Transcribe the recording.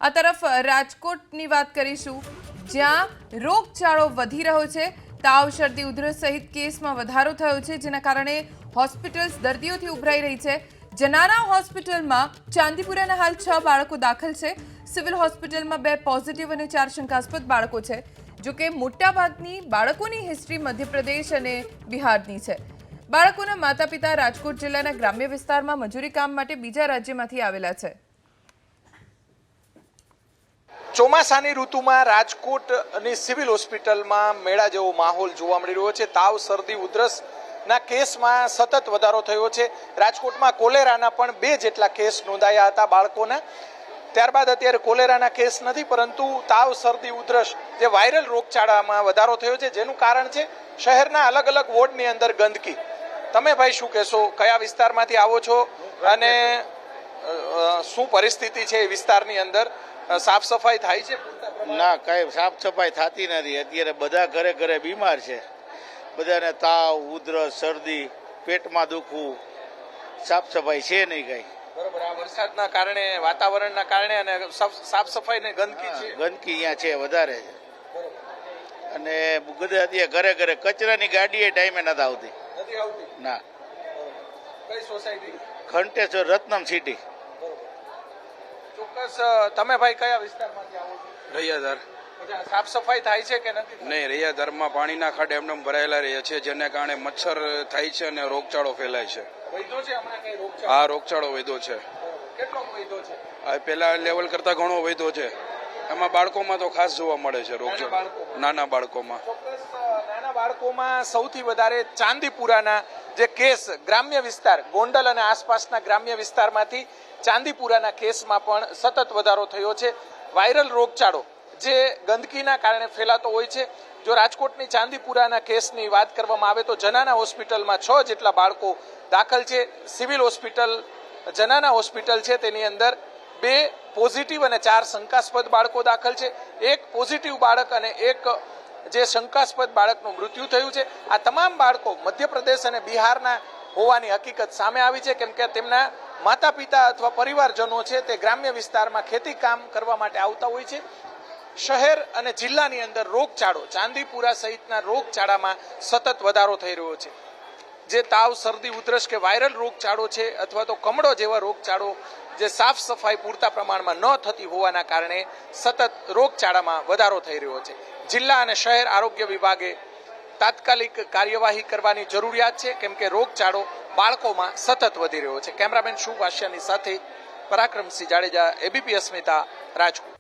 આ તરફ રાજકોટની વાત કરીશું, જ્યાં રોગચાળો વધી રહ્યો છે। તાવ, શરદી, ઉધરસ સહિત કેસમાં વધારો થયો છે, જેના કારણે હોસ્પિટલ્સ દર્દીઓથી ઉભરાઈ રહી છે। જનારા હોસ્પિટલમાં ચાંદીપુરાના હાલ 6 બાળકો દાખલ છે। સિવિલ હોસ્પિટલમાં 2 પોઝિટિવ અને 4 શંકાસ્પદ બાળકો છે। જો કે મોટાભાગની બાળકોની હિસ્ટ્રી મધ્યપ્રદેશ અને બિહારની છે। બાળકોના માતા પિતા રાજકોટ જિલ્લાના ગ્રામ્ય વિસ્તારમાં મજૂરી કામ માટે બીજા રાજ્યમાંથી આવેલા છે। ચોમાસાની ઋતુમાં રાજકોટની સિવિલ હોસ્પિટલમાં મેળા જેવો માહોલ જોવા મળી રહ્યો છે। તાવ, શરદી, ઉધરસના કેસમાં સતત વધારો થયો છે। રાજકોટમાં કોલેરાના પણ 2 જેટલા કેસ નોંધાયા હતા બાળકોના। ત્યારબાદ અત્યારે કોલેરાના કેસ નથી, પરંતુ તાવ, શરદી, ઉધરસ જે વાયરલ રોગચાળામાં વધારો થયો છે, જેનું કારણ છે શહેરના અલગ અલગ વોર્ડની અંદર ગંદકી। તમે ભાઈ શું કહેશો? કયા વિસ્તારમાંથી આવો છો અને શું પરિસ્થિતિ છે એ વિસ્તારની અંદર? સાફ સફાઈ થાય છે? ના, કઈ સાફ સફાઈ થતી નથી। અત્યારે બધા ઘરે ઘરે બીમાર છે। બધાને તાવ, ઉધરસ, શરદી, પેટમાં દુખવું, સાફ સફાઈ છે નહીં કઈ। બરોબર, આ વરસાદના કારણે, વાતાવરણના કારણે અને સાફ સફાઈ ને ગંદકી છે, ગંદકી અહીંયા છે વધારે છે। અને બધા અત્યારે ઘરે ઘરે કચરાની ગાડી ટાઈમે નથી આવતી। ના, કઈ સોસાયટી? ઘંટેશ્વર, રત્નમ સિટી। ચોક્કસ, તમે ભાઈ કયા વિસ્તારમાંથી આવો છો? રૈયાધાર। સાફ સફાઈ થાય છે કે નથી? નહીં, રૈયાધારમાં પાણીના ખાડા એમને ભરાયેલા રહે છે, જેને કારણે મચ્છર થાય છે અને રોગચાળો ફેલાય છે। વૈધો છે હમણાં કઈ રોગચાળો? આ રોગચાળો વધ્યો છે। કેટલો વૈધો છે? આ પેલા લેવલ કરતા ઘણો વધ્યો છે। એમાં બાળકોમાં તો ખાસ જોવા મળે છે રોગચાળો, નાના બાળકોમાં। ચોક્કસ, નાના બાળકોમાં સૌથી વધારે ચાંદીપુરાના જે કેસ ગ્રામ્ય વિસ્તાર, ગોંડલ અને આસપાસના ગ્રામ્ય વિસ્તારમાંથી ચાંદીપુરાના કેસમાં પણ સતત વધારો થયો છે। વાયરલ રોગચાળો જે ગંદકીના કારણે ફેલાતો હોય છે। જો રાજકોટની ચાંદીપુરાના કેસની વાત કરવામાં આવે તો જનાના હોસ્પિટલમાં 6 જેટલા બાળકો દાખલ છે। સિવિલ હોસ્પિટલ, જનાના હોસ્પિટલ છે, તેની અંદર 2 પોઝિટિવ અને 4 શંકાસ્પદ બાળકો દાખલ છે। 1 પોઝિટિવ બાળક અને 1 જે શંકાસ્પદ બાળકનું મૃત્યુ થયું છે। આ તમામ બાળકો મધ્યપ્રદેશ અને બિહારના હોવાની હકીકત સામે આવી છે, કેમ કે તેમના માતા પિતા અથવા પરિવારજનો છે તે ગ્રામ્ય વિસ્તારમાં ખેતી કામ કરવા માટે આવતા હોય છે। શહેર અને જિલ્લાની અંદર રોગચાળો, ચાંદીપુરા સહિતના રોગચાળામાં સતત વધારો થઈ રહ્યો છે। જે તાવ, શરદી, ઉધરસ કે વાયરલ રોગચાળો છે અથવા તો કમળો જેવા રોગચાળો, જે સાફ સફાઈ પૂરતા પ્રમાણમાં ન થતી હોવાના કારણે સતત રોગચાળામાં વધારો થઈ રહ્યો છે। જિલ્લા અને શહેર આરોગ્ય વિભાગે તાત્કાલિક કાર્યવાહી કરવાની જરૂરિયાત છે, કેમ કે રોગચાળો બાળકોમાં સતત વધી રહ્યો છે। કેમેરામેન શુભ આશિયાની સાથે પરાક્રમસિંહ જાડેજા, એબીપી અસ્મિતા, રાજકોટ।